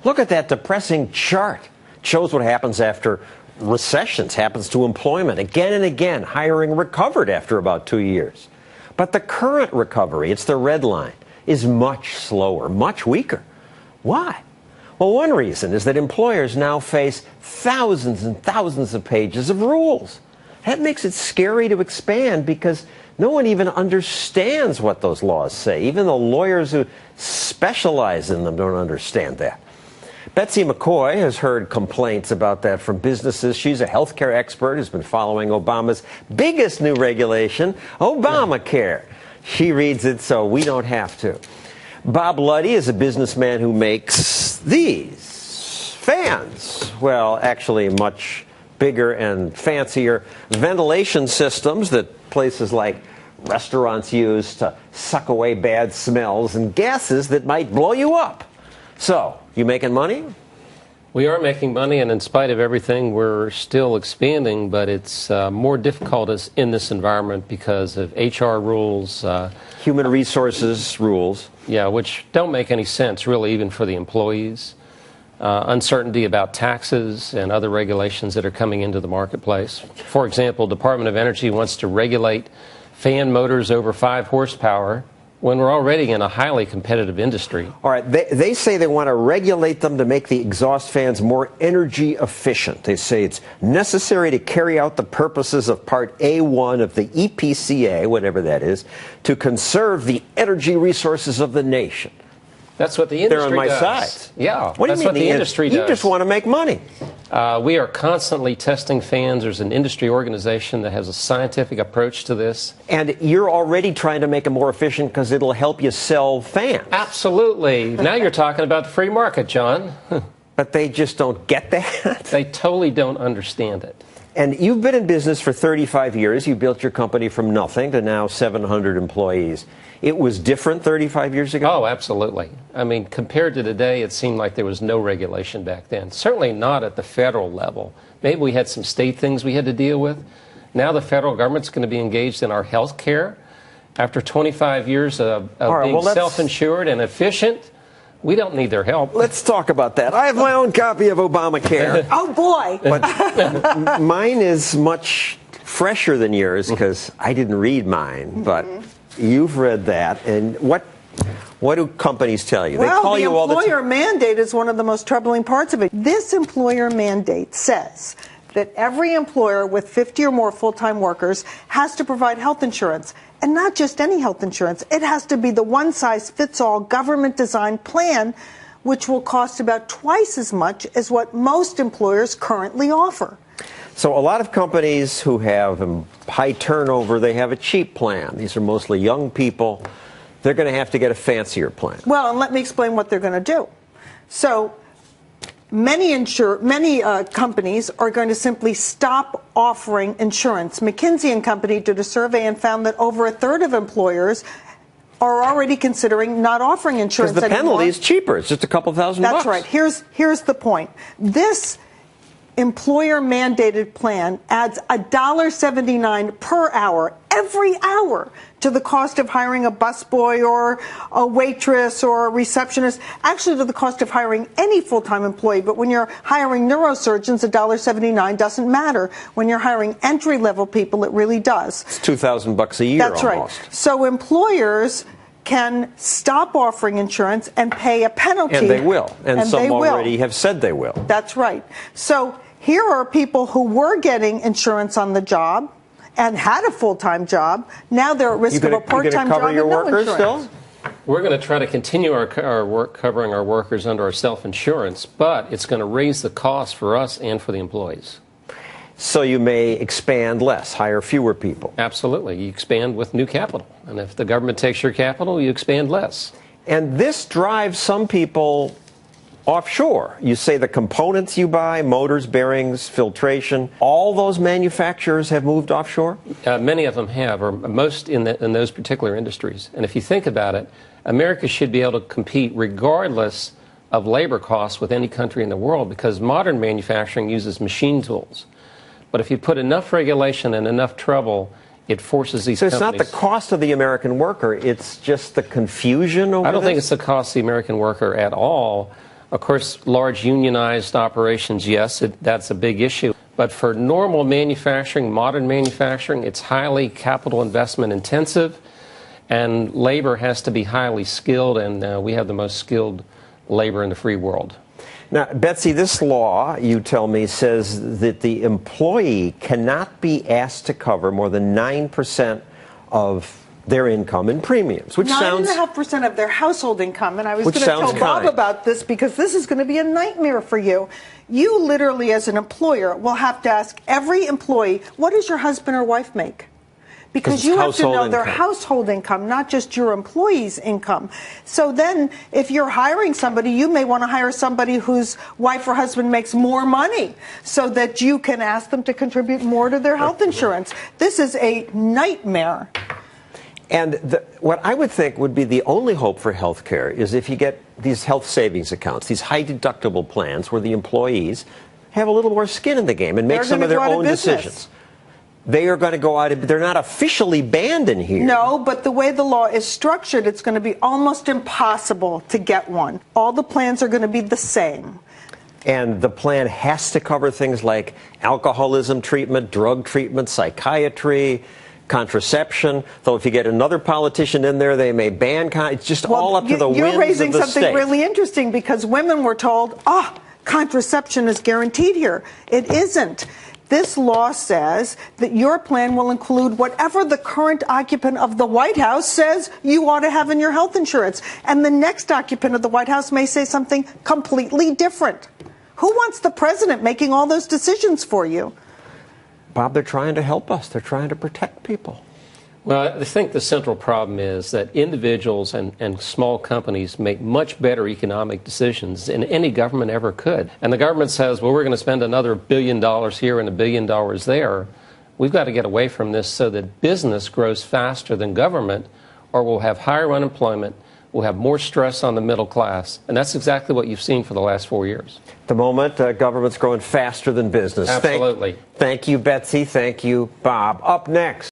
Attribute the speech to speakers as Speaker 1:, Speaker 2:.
Speaker 1: Look at that depressing chart. It shows what happens after recessions, happens to employment. Again and again, hiring recovered after about 2 years. But the current recovery, it's the red line, is much slower, much weaker. Why? Well, one reason is that employers now face thousands and thousands of pages of rules. That makes it scary to expand because no one even understands what those laws say. Even the lawyers who specialize in them don't understand that. Betsy McCoy has heard complaints about that from businesses. She's a healthcare expert who's been following Obama's biggest new regulation, Obamacare. She reads it so we don't have to. Bob Luddy is a businessman who makes these fans. Well, actually much bigger and fancier ventilation systems that places like restaurants use to suck away bad smells and gases that might blow you up. So, you making money?
Speaker 2: We are making money, and in spite of everything, we're still expanding, but it's more difficult in this environment because of HR rules.
Speaker 1: Human resources rules.
Speaker 2: Yeah, which don't make any sense, really, even for the employees. Uncertainty about taxes and other regulations that are coming into the marketplace. For example, Department of Energy wants to regulate fan motors over 5 horsepower when we're already in a highly competitive industry.
Speaker 1: All right, they say they want to regulate them to make the exhaust fans more energy efficient. They say it's necessary to carry out the purposes of Part A1 of the EPCA, whatever that is, to conserve the energy resources of the nation.
Speaker 2: That's what the industry does.
Speaker 1: They're on my side.
Speaker 2: Yeah,
Speaker 1: what do you mean
Speaker 2: what the industry does.
Speaker 1: You just want to make money.
Speaker 2: We are constantly testing fans. There's an industry organization that has a scientific approach to this.
Speaker 1: And you're already trying to make them more efficient because it'll help you sell fans.
Speaker 2: Absolutely. Now you're talking about the free market, John.
Speaker 1: But they just don't get that?
Speaker 2: They totally don't understand it.
Speaker 1: And you've been in business for 35 years. You built your company from nothing to now 700 employees. It was different 35 years ago?
Speaker 2: Oh, absolutely. I mean, compared to today, it seemed like there was no regulation back then. Certainly not at the federal level. Maybe we had some state things we had to deal with. Now the federal government's going to be engaged in our health care. After 25 years of being self-insured and efficient, we don't need their help.
Speaker 1: Let's talk about that. I have my own copy of Obamacare.
Speaker 3: Oh, boy.
Speaker 1: But mine is much fresher than yours because I didn't read mine. But you've read that. And what do companies tell you?
Speaker 3: Well,
Speaker 1: they call you all the time.
Speaker 3: The employer mandate is one of the most troubling parts of it. This employer mandate says that every employer with 50 or more full-time workers has to provide health insurance. And not just any health insurance. It has to be the one-size-fits-all government-designed plan, which will cost about twice as much as what most employers currently offer.
Speaker 1: So a lot of companies who have high turnover, they have a cheap plan. These are mostly young people. They're going to have to get a fancier plan.
Speaker 3: Well, and let me explain what they're going to do. So many companies are going to simply stop offering insurance. McKinsey & Company did a survey and found that over a third of employers are already considering not offering insurance anymore.
Speaker 1: Because the penalty is cheaper. It's just a couple $1,000.
Speaker 3: That's right. Here's the point. This employer-mandated plan adds $1.79 per hour, every hour, to the cost of hiring a busboy or a waitress or a receptionist, actually to the cost of hiring any full-time employee. But when you're hiring neurosurgeons, $1.79 doesn't matter. When you're hiring entry-level people, it really does.
Speaker 1: It's $2,000 a year.
Speaker 3: That's
Speaker 1: almost.
Speaker 3: Right. So employers can stop offering insurance and pay a penalty.
Speaker 1: And they will. And some already have said they will.
Speaker 3: That's right. So here are people who were getting insurance on the job and had a full-time job. Now they're at risk of a part-time job and no insurance.
Speaker 1: Still?
Speaker 2: We're going to try to continue our work covering our workers under our self-insurance, but it's going to raise the cost for us and for the employees.
Speaker 1: So you may expand less, hire fewer people.
Speaker 2: Absolutely. You expand with new capital. And if the government takes your capital, you expand less.
Speaker 1: And this drives some people offshore. You say the components you buy, motors, bearings, filtration, all those manufacturers have moved offshore?
Speaker 2: Many of them have, or most in those particular industries. And if you think about it, America should be able to compete regardless of labor costs with any country in the world because modern manufacturing uses machine tools. But if you put enough regulation and enough trouble, it forces these companies.
Speaker 1: So it's not the cost of the American worker, it's just the confusion over
Speaker 2: I don't
Speaker 1: this?
Speaker 2: think it's the cost of the American worker at all. Of course, large unionized operations, yes, that's a big issue. But for normal manufacturing, modern manufacturing, it's highly capital investment intensive, and labor has to be highly skilled, and we have the most skilled labor in the free world.
Speaker 1: Now, Betsy, this law, you tell me, says that the employee cannot be asked to cover more than 9% of their income in premiums, which sounds
Speaker 3: 9.5% of their household income. And I was going to tell Bob
Speaker 1: kind.
Speaker 3: about this because this is going to be a nightmare for you. You literally, as an employer, will have to ask every employee, what does your husband or wife make? Because you have to know their household income, not just your employee's income. So then, if you're hiring somebody, you may want to hire somebody whose wife or husband makes more money so that you can ask them to contribute more to their health insurance. This is a nightmare.
Speaker 1: And what I would think would be the only hope for health care is if you get these health savings accounts, these high deductible plans where the employees have a little more skin in the game and make some of their own decisions. They are going to go out. They're not officially banned in here.
Speaker 3: No, but the way the law is structured, it's going to be almost impossible to get one. All the plans are going to be the same.
Speaker 1: And the plan has to cover things like alcoholism treatment, drug treatment, psychiatry, contraception. Though if you get another politician in there, they may ban. It's just all up to the whims of the state.
Speaker 3: You're raising something really interesting because women were told, contraception is guaranteed here. It isn't. This law says that your plan will include whatever the current occupant of the White House says you ought to have in your health insurance. And the next occupant of the White House may say something completely different. Who wants the president making all those decisions for you?
Speaker 1: Bob, they're trying to help us. They're trying to protect people.
Speaker 2: Well, I think the central problem is that individuals and small companies make much better economic decisions than any government ever could. And the government says, well, we're going to spend another $1 billion here and $1 billion there. We've got to get away from this so that business grows faster than government, or we'll have higher unemployment, we'll have more stress on the middle class. And that's exactly what you've seen for the last 4 years.
Speaker 1: At the moment, government's growing faster than business.
Speaker 2: Absolutely.
Speaker 1: Thank you, Betsy. Thank you, Bob. Up next.